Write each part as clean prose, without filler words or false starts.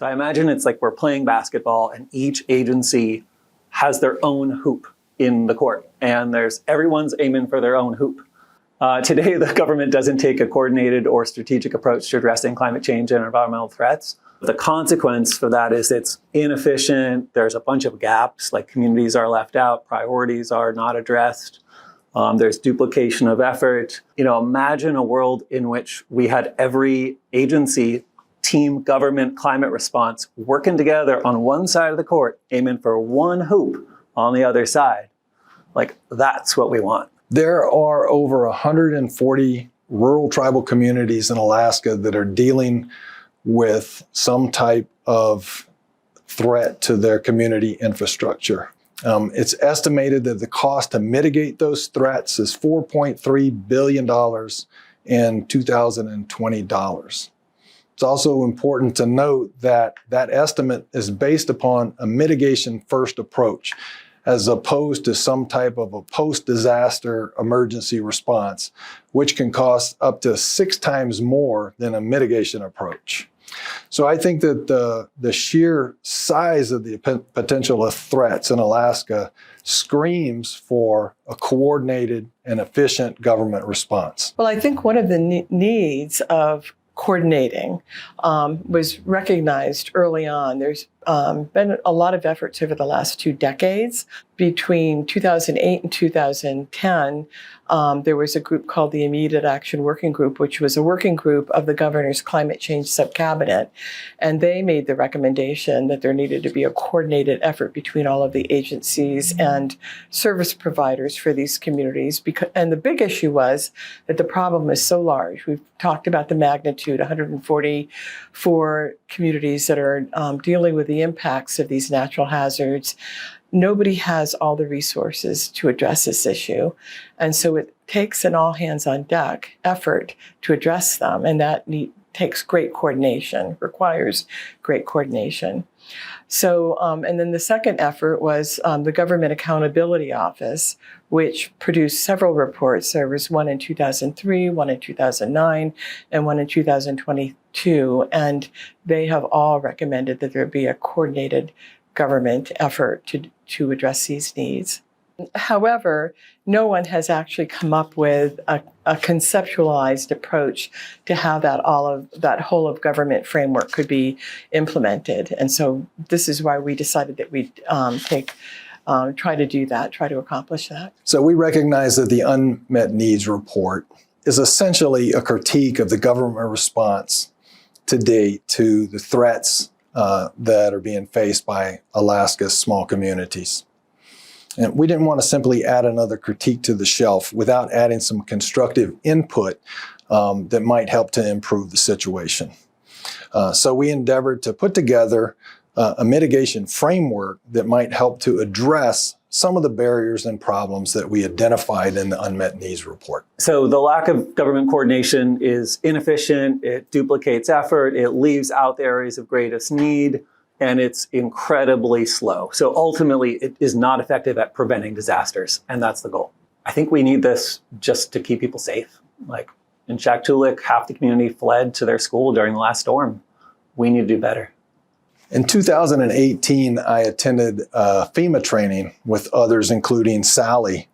So I imagine it's like we're playing basketball and each agency has their own hoop in the court, and everyone's aiming for their own hoop. Today, the government doesn't take a coordinated or strategic approach to addressing climate change and environmental threats. The consequence for that is it's inefficient. There's a bunch of gaps, like communities are left out, priorities are not addressed. There's duplication of effort. Imagine a world in which we had every agency, team, government, climate response working together on one side of the court, aiming for one hoop on the other side. Like, that's what we want. There are over 140 rural tribal communities in Alaska that are dealing with some type of threat to their community infrastructure. It's estimated that the cost to mitigate those threats is $4.3 billion in 2020 dollars. It's also important to note that that estimate is based upon a mitigation-first approach, as opposed to some type of a post-disaster emergency response, which can cost up to 6 times more than a mitigation approach. So I think that the sheer size of the potential of threats in Alaska screams for a coordinated and efficient government response. Well, I think one of the needs of coordinating was recognized early on. There's been a lot of efforts over the last 2 decades. Between 2008 and 2010, there was a group called the Immediate Action Working Group, which was a working group of the governor's climate change subcabinet. And they made the recommendation that there needed to be a coordinated effort between all of the agencies and service providers for these communities. And the big issue was that the problem is so large. We've talked about the magnitude, 144 communities that are dealing with the impacts of these natural hazards. Nobody has all the resources to address this issue. And so it takes an all-hands-on-deck effort to address them, and that takes great coordination, requires great coordination. So, and then the second effort was the Government Accountability Office, which produced several reports. There was one in 2003, one in 2009, and one in 2022. And they have all recommended that there be a coordinated government effort to address these needs. However, no one has actually come up with a conceptualized approach to how that whole of government framework could be implemented. And so this is why we decided that we'd try to do that, try to accomplish that. So we recognize that the Unmet Needs Report is essentially a critique of the government response to date to the threats that are being faced by Alaska's small communities. And we didn't want to simply add another critique to the shelf without adding some constructive input that might help to improve the situation. So we endeavored to put together a mitigation framework that might help to address some of the barriers and problems that we identified in the Unmet Needs Report. So the lack of government coordination is inefficient, it duplicates effort, it leaves out the areas of greatest need, and it's incredibly slow. So ultimately, it is not effective at preventing disasters, and that's the goal. I think we need this just to keep people safe. Like in Shaktoolik, half the community fled to their school during the last storm. We need to do better. In 2018, I attended FEMA training with others, including Sally.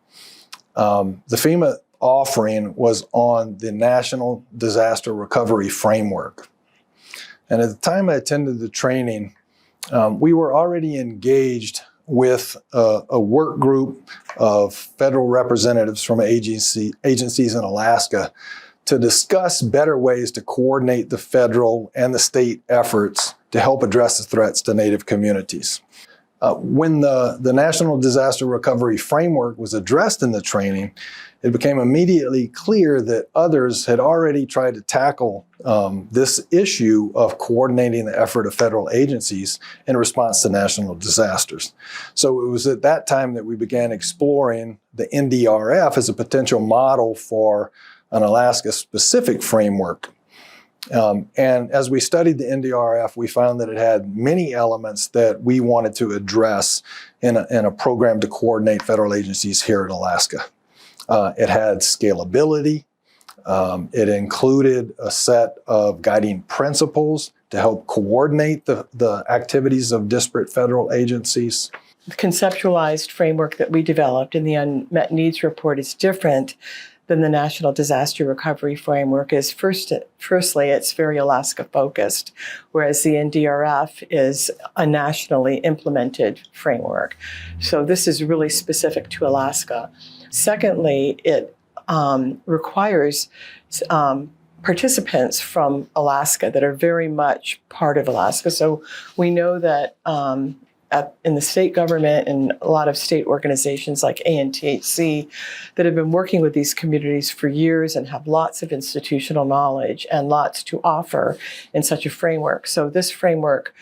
The FEMA offering was on the National Disaster Recovery Framework. And at the time I attended the training, we were already engaged with a work group of federal representatives from agencies in Alaska to discuss better ways to coordinate the federal and the state efforts to help address the threats to Native communities. When the National Disaster Recovery Framework was addressed in the training, it became immediately clear that others had already tried to tackle this issue of coordinating the effort of federal agencies in response to national disasters. So it was at that time that we began exploring the NDRF as a potential model for an Alaska-specific framework. And as we studied the NDRF, we found that it had many elements that we wanted to address in a program to coordinate federal agencies here in Alaska. It had scalability. It included a set of guiding principles to help coordinate the activities of disparate federal agencies. The conceptualized framework that we developed in the Unmet Needs Report is different than the National Disaster Recovery Framework. Firstly, it's very Alaska focused, whereas the NDRF is a nationally implemented framework. So this is really specific to Alaska. Secondly, it requires participants from Alaska that are very much part of Alaska. So we know that in the state government and a lot of state organizations like ANTHC that have been working with these communities for years and have lots of institutional knowledge and lots to offer in such a framework. So this framework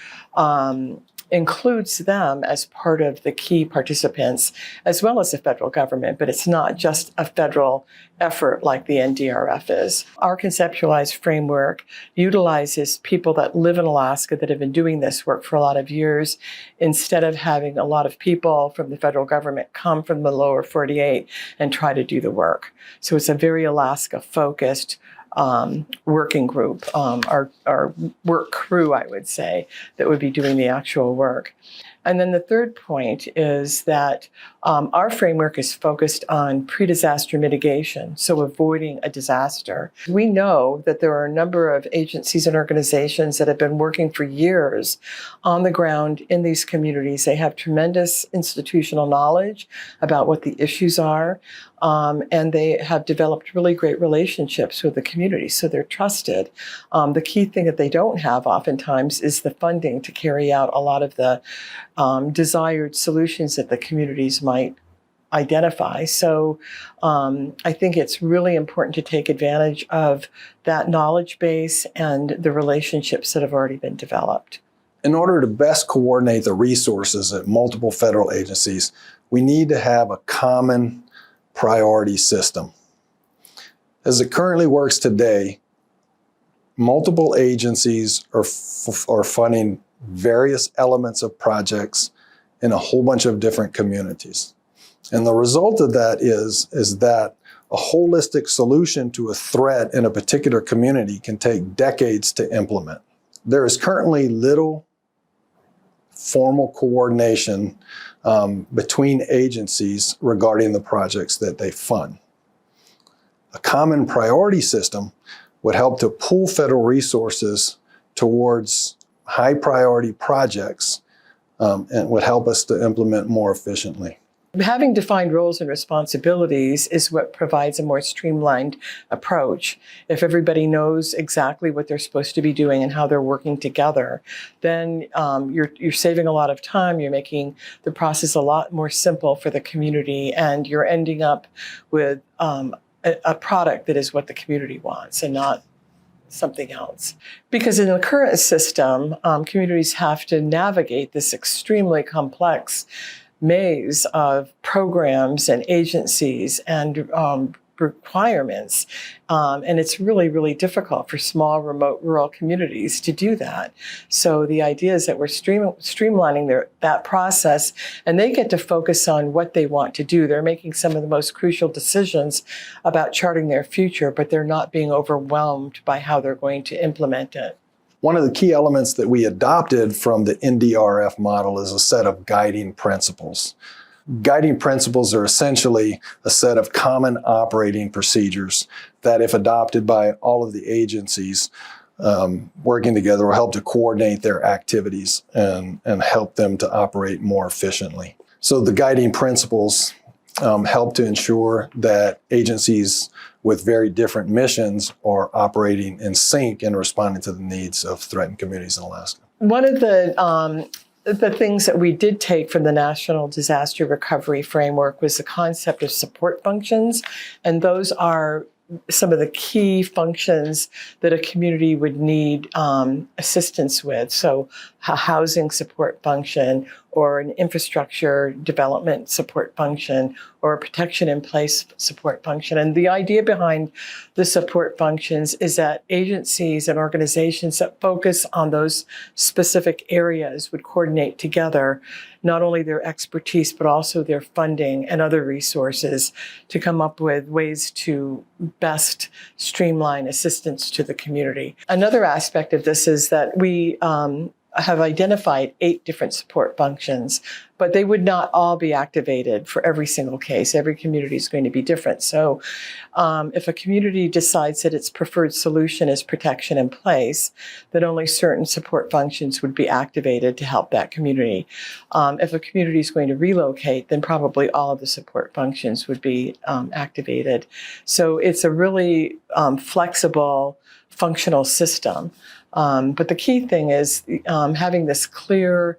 includes them as part of the key participants, as well as the federal government, but it's not just a federal effort like the NDRF is. Our conceptualized framework utilizes people that live in Alaska that have been doing this work for a lot of years, instead of having a lot of people from the federal government come from the lower 48 and try to do the work. So it's a very Alaska-focused working group, our work crew, I would say, that would be doing the actual work. And then the third point is that our framework is focused on pre-disaster mitigation, so avoiding a disaster. We know that there are a number of agencies and organizations that have been working for years on the ground in these communities. They have tremendous institutional knowledge about what the issues are, and they have developed really great relationships with the community, so they're trusted. The key thing that they don't have oftentimes is the funding to carry out a lot of the desired solutions that the communities might identify. So I think it's really important to take advantage of that knowledge base and the relationships that have already been developed. In order to best coordinate the resources at multiple federal agencies, we need to have a common priority system. As it currently works today, multiple agencies are funding various elements of projects in a whole bunch of different communities. And the result of that is that a holistic solution to a threat in a particular community can take decades to implement. There is currently little formal coordination between agencies regarding the projects that they fund. A common priority system would help to pool federal resources towards high priority projects and would help us to implement more efficiently. Having defined roles and responsibilities is what provides a more streamlined approach. If everybody knows exactly what they're supposed to be doing and how they're working together, then you're saving a lot of time, you're making the process a lot more simple for the community, and you're ending up with a product that is what the community wants and not something else. Because in the current system, communities have to navigate this extremely complex maze of programs and agencies and requirements. And it's really, really difficult for small, remote, rural communities to do that. So the idea is that we're streamlining that process, and they get to focus on what they want to do. They're making some of the most crucial decisions about charting their future, but they're not being overwhelmed by how they're going to implement it. One of the key elements that we adopted from the NDRF model is a set of guiding principles. Guiding principles are essentially a set of common operating procedures that, if adopted by all of the agencies working together, will help to coordinate their activities and help them to operate more efficiently. So the guiding principles help to ensure that agencies with very different missions are operating in sync and responding to the needs of threatened communities in Alaska. One of the things that we did take from the National Disaster Recovery Framework was the concept of support functions, and those are some of the key functions that a community would need assistance with. So a housing support function, or an infrastructure development support function or a protection in place support function. And the idea behind the support functions is that agencies and organizations that focus on those specific areas would coordinate together not only their expertise, but also their funding and other resources to come up with ways to best streamline assistance to the community. Another aspect of this is that we have identified 8 different support functions, but they would not all be activated for every single case. Every community is going to be different. So if a community decides that its preferred solution is protection in place, then only certain support functions would be activated to help that community. If a community is going to relocate, then probably all of the support functions would be activated. So it's a really flexible, functional system. But the key thing is having this clear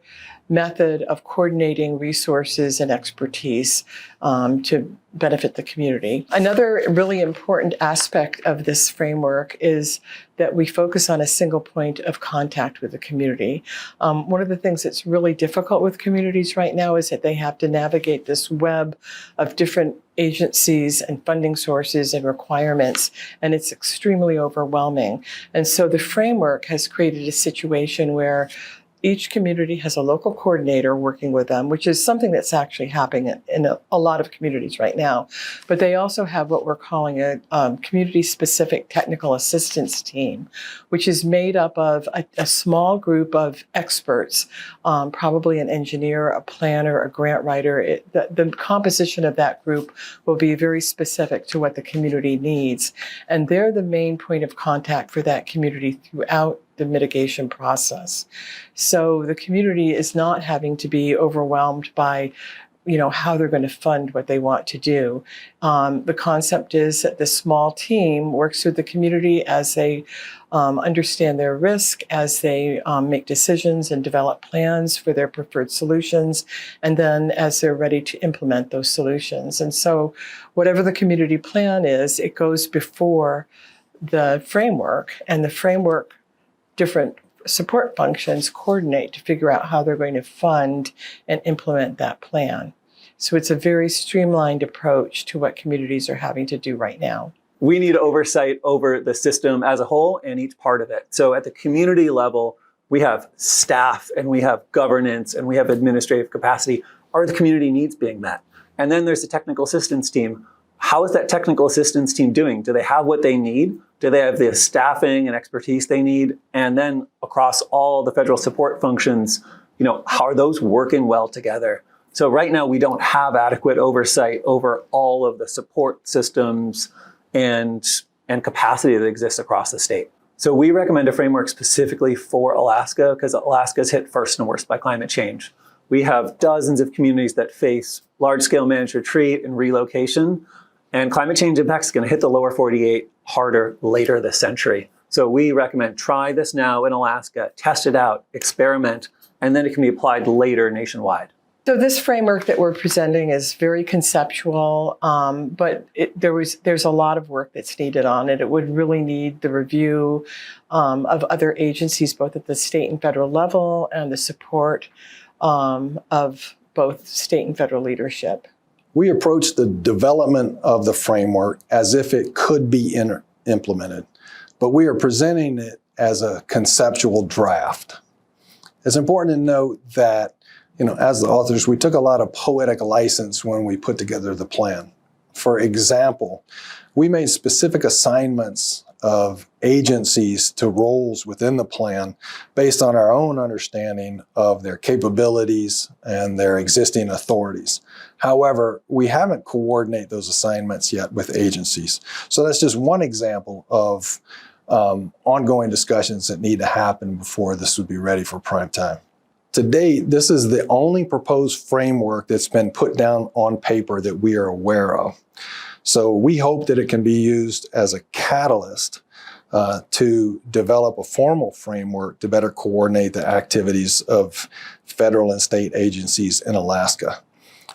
method of coordinating resources and expertise to benefit the community. Another really important aspect of this framework is that we focus on a single point of contact with the community. One of the things that's really difficult with communities right now is that they have to navigate this web of different agencies and funding sources and requirements, and it's extremely overwhelming. And so the framework has created a situation where each community has a local coordinator working with them, which is something that's actually happening in a lot of communities right now. But they also have what we're calling a community-specific technical assistance team, which is made up of a small group of experts, probably an engineer, a planner, a grant writer. The composition of that group will be very specific to what the community needs. And they're the main point of contact for that community throughout the mitigation process. So the community is not having to be overwhelmed by, how they're going to fund what they want to do. The concept is that the small team works with the community as they understand their risk, as they make decisions and develop plans for their preferred solutions, and then as they're ready to implement those solutions. And so whatever the community plan is, it goes before the framework, and the framework different support functions coordinate to figure out how they're going to fund and implement that plan. So it's a very streamlined approach to what communities are having to do right now. We need oversight over the system as a whole and each part of it. So at the community level, we have staff and we have governance and we have administrative capacity. Are the community needs being met? And then there's the technical assistance team. How is that technical assistance team doing? Do they have what they need? Do they have the staffing and expertise they need? And then across all the federal support functions, how are those working well together? So right now we don't have adequate oversight over all of the support systems and capacity that exists across the state. So we recommend a framework specifically for Alaska because Alaska's hit first and worst by climate change. We have dozens of communities that face large-scale managed retreat and relocation. And climate change impact is going to hit the lower 48 harder later this century. So we recommend try this now in Alaska, test it out, experiment, and then it can be applied later nationwide. So this framework that we're presenting is very conceptual, but there's a lot of work that's needed on it. It would really need the review of other agencies, both at the state and federal level, and the support of both state and federal leadership. We approach the development of the framework as if it could be implemented, but we are presenting it as a conceptual draft. It's important to note that, as the authors, we took a lot of poetic license when we put together the plan. For example, we made specific assignments of agencies to roles within the plan based on our own understanding of their capabilities and their existing authorities. However, we haven't coordinated those assignments yet with agencies. So that's just one example of ongoing discussions that need to happen before this would be ready for prime time. To date, this is the only proposed framework that's been put down on paper that we are aware of. So we hope that it can be used as a catalyst to develop a formal framework to better coordinate the activities of federal and state agencies in Alaska.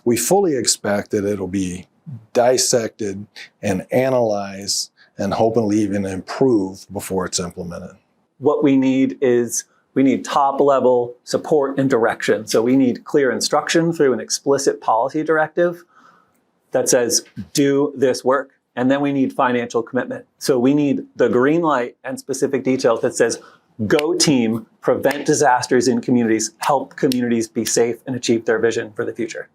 We fully expect that it'll be dissected and analyzed and hopefully even improved before it's implemented. What we need is We need top-level support and direction. So we need clear instruction through an explicit policy directive that says, do this work. And then we need financial commitment. So we need the green light and specific details that says, go team, prevent disasters in communities, help communities be safe and achieve their vision for the future.